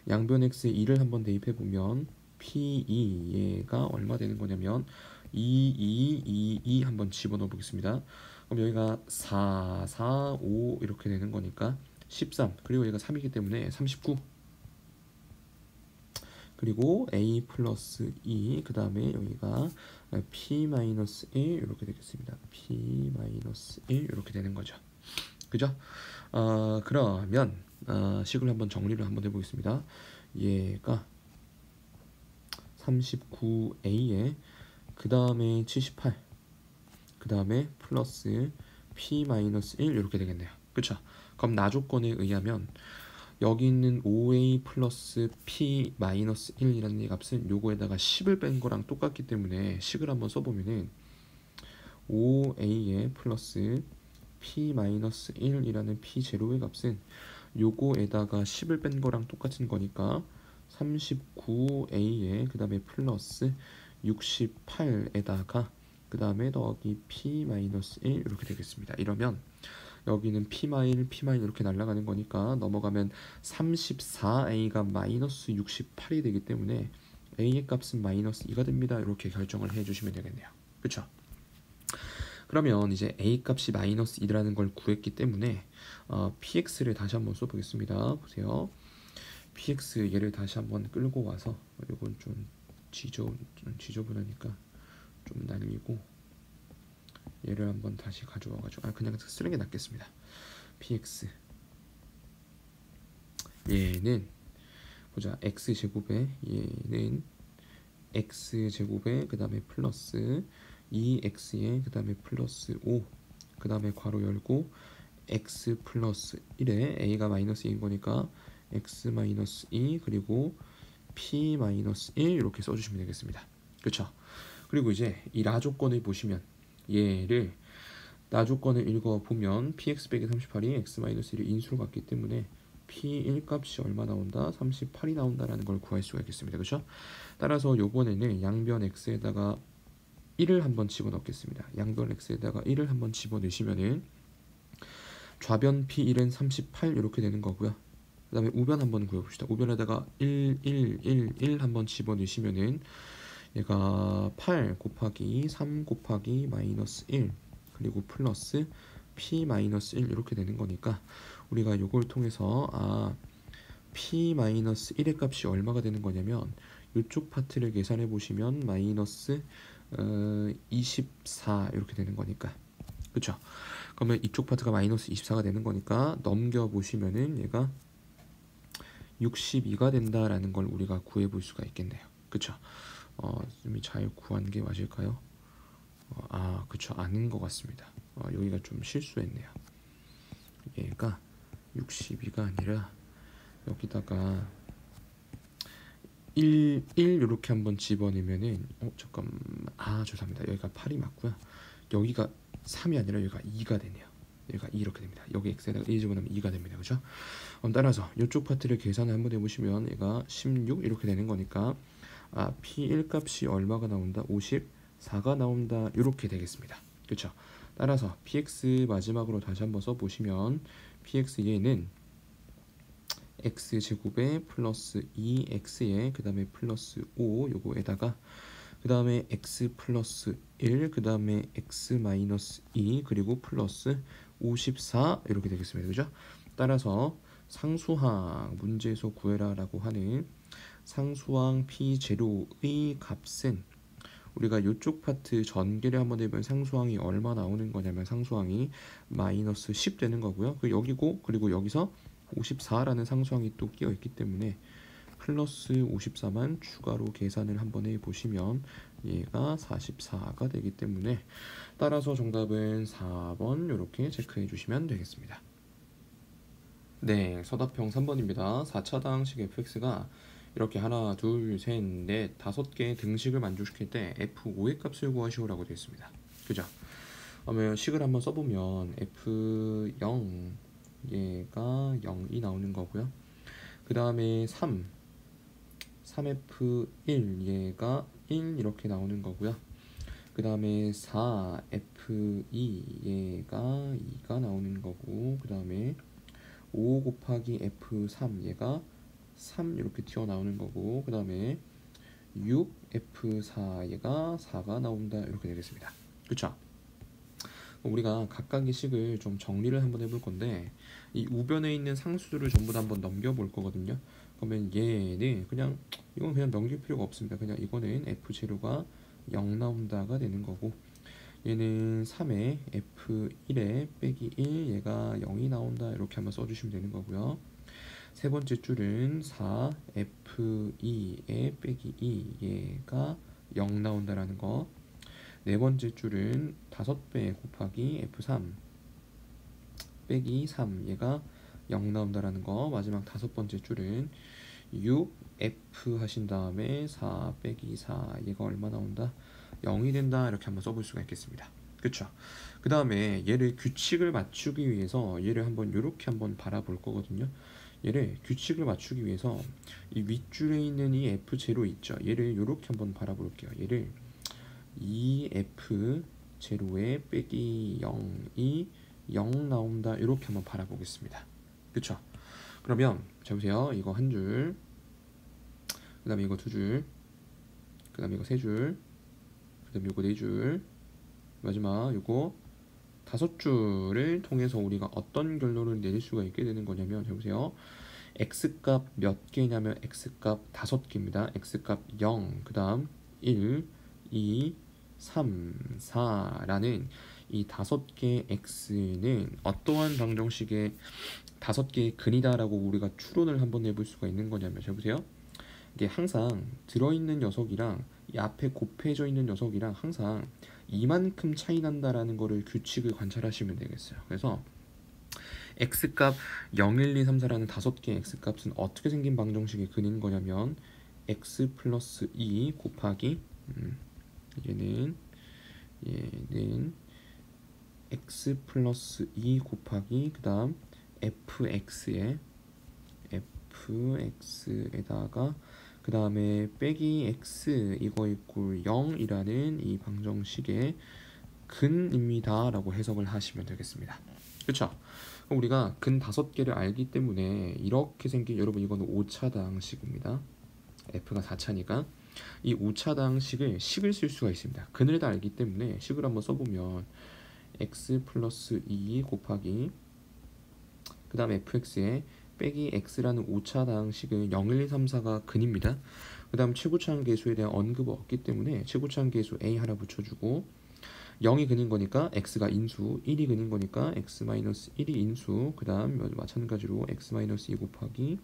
양변 x에 2를 한번 대입해 보면 p2 얘가 얼마 되는 거냐면 2 한번 집어넣어 보겠습니다. 그럼 여기가 4, 4, 5 이렇게 되는 거니까 13, 그리고 얘가 3이기 때문에 39, 그리고 a 플러스 2, 그 다음에 여기가 p 마이너스 1 이렇게 되겠습니다. p 마이너스 1 이렇게 되는 거죠. 그죠? 그러면 식을 한번 정리를 한번 해보겠습니다. 얘가 39a에 그 다음에 78, 그 다음에 플러스 p 마이너스 1 이렇게 되겠네요. 그쵸? 그럼 나조건에 의하면 여기 있는 5a 플러스 p 마이너스 1이라는 이 값은 요거에다가 10을 뺀 거랑 똑같기 때문에 식을 한번 써보면은 5a에 플러스 p 마이너스 1이라는 p0의 값은 요거에다가 10을 뺀 거랑 똑같은 거니까 39a에 그 다음에 플러스 68에다가 그 다음에 더하기 p 마이너스 1 이렇게 되겠습니다. 이러면 여기는 p-1 이렇게 날아가는 거니까 넘어가면 34a가 마이너스 68이 되기 때문에 a의 값은 마이너스 2가 됩니다. 이렇게 결정을 해주시면 되겠네요. 그쵸? 그러면 이제 a 값이 마이너스 2라는 걸 구했기 때문에 px를 다시 한번 써보겠습니다. 보세요. px 얘를 다시 한번 끌고 와서 이건 좀 지저분하니까 좀 날리고 얘를 한번 다시 가져와가지고 그냥 쓰는 게 낫겠습니다. px 얘는 보자, x제곱에 얘는 x제곱에 그 다음에 플러스 2x에 그 다음에 플러스 5, 그 다음에 괄호 열고 x 플러스 1에 a가 마이너스 2인 거니까 x 마이너스 2 그리고 p 마이너스 1 이렇게 써주시면 되겠습니다. 그쵸? 그리고 이제 이 라조건을 보시면 얘를 나조건을 읽어보면 px 빼기 38이 x-1이 인수로 같기 때문에 p1 값이 얼마 나온다? 38이 나온다라는 걸 구할 수가 있겠습니다. 그렇죠? 따라서 요번에는 양변 x에다가 1을 한번 집어넣겠습니다. 양변 x에다가 1을 한번 집어넣으시면은 좌변 p1은 38 이렇게 되는 거고요. 그 다음에 우변 한번 구해봅시다. 우변에다가 1 한번 집어넣으시면은 얘가 8 곱하기 3 곱하기 마이너스 1 그리고 플러스 p 마이너스 1 이렇게 되는 거니까 우리가 요걸 통해서 p 마이너스 1의 값이 얼마가 되는 거냐면 이쪽 파트를 계산해 보시면 마이너스 24 이렇게 되는 거니까, 그쵸? 그러면 이쪽 파트가 마이너스 24가 되는 거니까 넘겨 보시면은 얘가 62가 된다라는 걸 우리가 구해 볼 수가 있겠네요. 그쵸? 좀 잘 구한 게 맞을까요? 그쵸, 아닌 것 같습니다. 여기가 좀 실수했네요. 얘가 62가 아니라 여기다가 1 이렇게 한번 집어넣으면은 잠깐만, 죄송합니다. 여기가 8이 맞고요. 여기가 3이 아니라 여기가 2가 되네요. 여기가 2 이렇게 됩니다. 여기 x에다가 1 집어넣으면 2가 됩니다. 그죠? 따라서 이쪽 파트를 계산을 한번 해보시면 얘가 16 이렇게 되는 거니까 p1 값이 얼마가 나온다? 54가 나온다. 이렇게 되겠습니다. 그렇죠? 따라서 px 마지막으로 다시 한번 써보시면 px 얘는 x제곱에 플러스 2x에 그 다음에 플러스 5 요거에다가 그 다음에 x 플러스 1 그 다음에 x 마이너스 2 그리고 플러스 54 이렇게 되겠습니다. 그죠? 따라서 상수항 문제에서 구해라 라고 하는 상수항 p0의 값은 우리가 이쪽 파트 전개를 한번 해보면 상수항이 얼마 나오는 거냐면 상수항이 마이너스 10 되는 거고요. 여기고 그리고 여기서 54라는 상수항이 또 끼어 있기 때문에 플러스 54만 추가로 계산을 한번 해보시면 얘가 44가 되기 때문에 따라서 정답은 4번 이렇게 체크해 주시면 되겠습니다. 네, 서답형 3번입니다. 4차당식 fx가 이렇게 하나, 둘, 셋, 넷, 5개의 등식을 만족시킬 때 f5의 값을 구하시오라고 되어 있습니다. 그죠? 그러면 식을 한번 써보면 f0 얘가 0이 나오는 거고요. 그 다음에 3f1 얘가 1 이렇게 나오는 거고요. 그 다음에 4f2 얘가 2가 나오는 거고, 그 다음에 5 곱하기 f3 얘가 3 이렇게 튀어나오는 거고, 그 다음에 6f4 얘가 4가 나온다 이렇게 되겠습니다. 그쵸? 우리가 각각의 식을 좀 정리를 한번 해볼 건데, 이 우변에 있는 상수들을 전부 다 한번 넘겨볼 거거든요. 그러면 얘는 그냥 이건 그냥 넘길 필요가 없습니다. 그냥 이거는 f0가 0 나온다가 되는 거고, 얘는 3에 f1에 빼기 1 얘가 0이 나온다 이렇게 한번 써주시면 되는 거고요. 세 번째 줄은 4f2에 빼기 2 얘가 0 나온다라는 거. 네 번째 줄은 5배 곱하기 f3 빼기 3 얘가 0 나온다라는 거. 마지막 다섯 번째 줄은 6f 하신 다음에 4 빼기 4 얘가 얼마 나온다? 0이 된다 이렇게 한번 써볼 수가 있겠습니다. 그쵸? 그 다음에 얘를 규칙을 맞추기 위해서 얘를 한번 이렇게 한번 바라볼 거거든요. 얘를 규칙을 맞추기 위해서 이 윗줄에 있는 이 f0 있죠. 얘를 이렇게 한번 바라볼게요. 얘를 2f0에 빼기 0이 0 나온다 이렇게 한번 바라보겠습니다. 그쵸? 그러면 자 보세요. 이거 한 줄, 그 다음에 이거 두 줄, 그 다음에 이거 세 줄, 그 다음에 이거 네 줄, 마지막 이거 5줄을 통해서 우리가 어떤 결론을 내릴 수가 있게 되는 거냐면, 자 보세요. x값 몇 개냐면 x값 5개입니다. x값 0, 그 다음 1, 2, 3, 4라는 이 5개의 x는 어떠한 방정식의 5개의 근이다라고 우리가 추론을 한번 해볼 수가 있는 거냐면, 자 보세요. 이게 항상 들어있는 녀석이랑 이 앞에 곱해져 있는 녀석이랑 항상 이만큼 차이 난다라는 거를 규칙을 관찰하시면 되겠어요. 그래서 x값 0, 1, 2, 3, 4라는 5개의 x값은 어떻게 생긴 방정식의 근인 거냐면 x 플러스 2 곱하기 얘는 x 플러스 2 곱하기 그 다음 fx에다가 그 다음에 빼기 x 이거 이꼴 0이라는 이 방정식의 근입니다 라고 해석을 하시면 되겠습니다. 그쵸? 그럼 우리가 근 5개를 알기 때문에 이렇게 생긴, 여러분 이거는 5차당식입니다. f가 4차니까 이 5차당식을 식을 쓸 수가 있습니다. 근을 다 알기 때문에 식을 한번 써보면 x 플러스 2 곱하기 그 다음 fx에 빼기 x라는 5차당식은 0, 1, 2, 3, 4가 근입니다. 그 다음 최고차항계수에 대한 언급이 없기 때문에 최고차항계수 a 하나 붙여주고 0이 근인 거니까 x가 인수, 1이 근인 거니까 x-1이 인수, 그 다음 마찬가지로 x-2 곱하기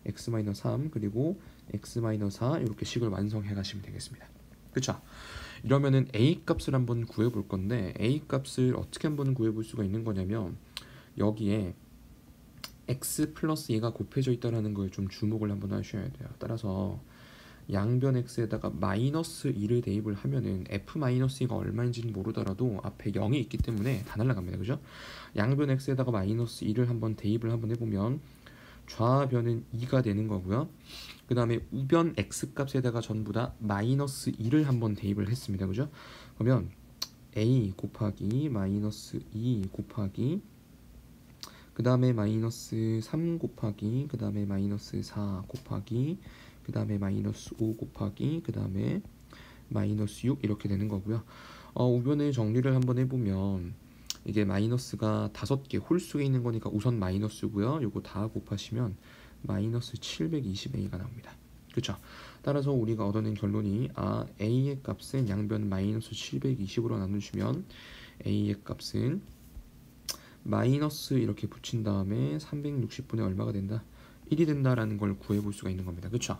x-3 그리고 x-4 이렇게 식을 완성해 가시면 되겠습니다. 그쵸? 이러면은 a 값을 한번 구해 볼 건데, a 값을 어떻게 한번 구해 볼 수가 있는 거냐면 여기에 x 플러스 얘가 곱해져 있다는 걸 좀 주목을 한번 하셔야 돼요. 따라서 양변 x에다가 마이너스 2를 대입을 하면은 f-2가 얼마인지는 모르더라도 앞에 0이 있기 때문에 다 날라갑니다. 그죠? 양변 x에다가 마이너스 2를 한번 대입을 한번 해보면 좌변은 2가 되는 거고요. 그 다음에 우변 x 값에다가 전부 다 마이너스 2를 한번 대입을 했습니다. 그죠? 그러면 a 곱하기 마이너스 2 곱하기 그 다음에 마이너스 3 곱하기 그 다음에 마이너스 4 곱하기 그 다음에 마이너스 5 곱하기 그 다음에 마이너스 6 이렇게 되는 거고요. 우변의 정리를 한번 해보면 이게 마이너스가 5개 홀수에 있는 거니까 우선 마이너스고요. 요거 다 곱하시면 마이너스 720a가 나옵니다. 그쵸? 따라서 우리가 얻어낸 결론이 a의 값은 양변 마이너스 720으로 나누시면 a의 값은 마이너스 이렇게 붙인 다음에 360분의 얼마가 된다? 1이 된다라는 걸 구해볼 수가 있는 겁니다. 그쵸?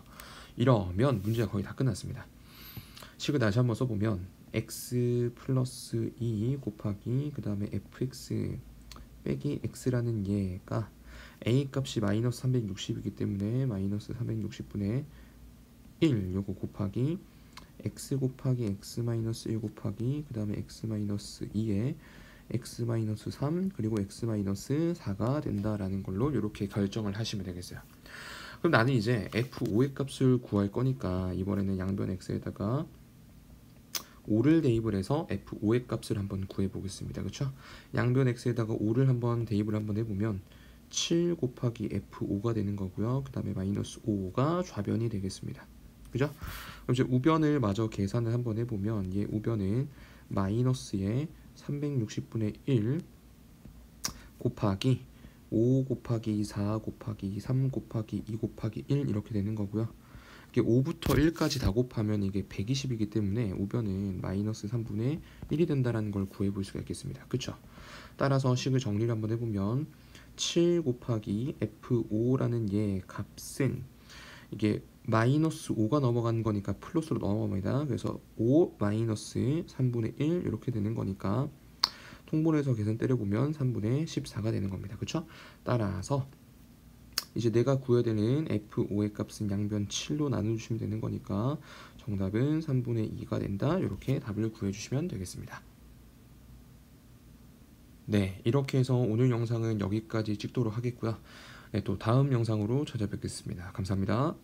이러면 문제가 거의 다 끝났습니다. 식을 다시 한번 써보면 x 플러스 2 곱하기 그 다음에 fx 빼기 x라는 얘가 a 값이 마이너스 360이기 때문에 마이너스 360분의 1 요거 곱하기 x 곱하기 x 마이너스 1 곱하기 그 다음에 x 마이너스 2에 x 마이너스 3 그리고 x 마이너스 4가 된다라는 걸로 이렇게 결정을 하시면 되겠어요. 그럼 나는 이제 f5의 값을 구할 거니까 이번에는 양변 x에다가 5를 대입을 해서 f5의 값을 한번 구해 보겠습니다. 그렇죠? 양변 x에다가 5를 한번 대입을 한번 해보면 7 곱하기 f5가 되는 거고요. 그 다음에 마이너스 5가 좌변이 되겠습니다. 그죠? 그럼 이제 우변을 마저 계산을 한번 해보면 얘 우변은 마이너스에 360분의 1 곱하기 5 곱하기 4 곱하기 3 곱하기 2 곱하기 1 이렇게 되는 거고요. 이게 5부터 1까지 다 곱하면 이게 120이기 때문에 우변은 마이너스 3분의 1이 된다는 걸 구해볼 수가 있겠습니다. 그쵸? 따라서 식을 정리를 한번 해보면 7 곱하기 f5라는 얘 값은 이게 마이너스 5가 넘어간 거니까 플러스로 넘어갑니다. 그래서 5 마이너스 3분의 1 이렇게 되는 거니까 통분해서 계산 때려보면 3분의 14가 되는 겁니다. 그쵸? 따라서 이제 내가 구해야 되는 f5의 값은 양변 7로 나눠주시면 되는 거니까 정답은 3분의 2가 된다. 이렇게 답을 구해주시면 되겠습니다. 네, 이렇게 해서 오늘 영상은 여기까지 찍도록 하겠고요. 네, 또 다음 영상으로 찾아뵙겠습니다. 감사합니다.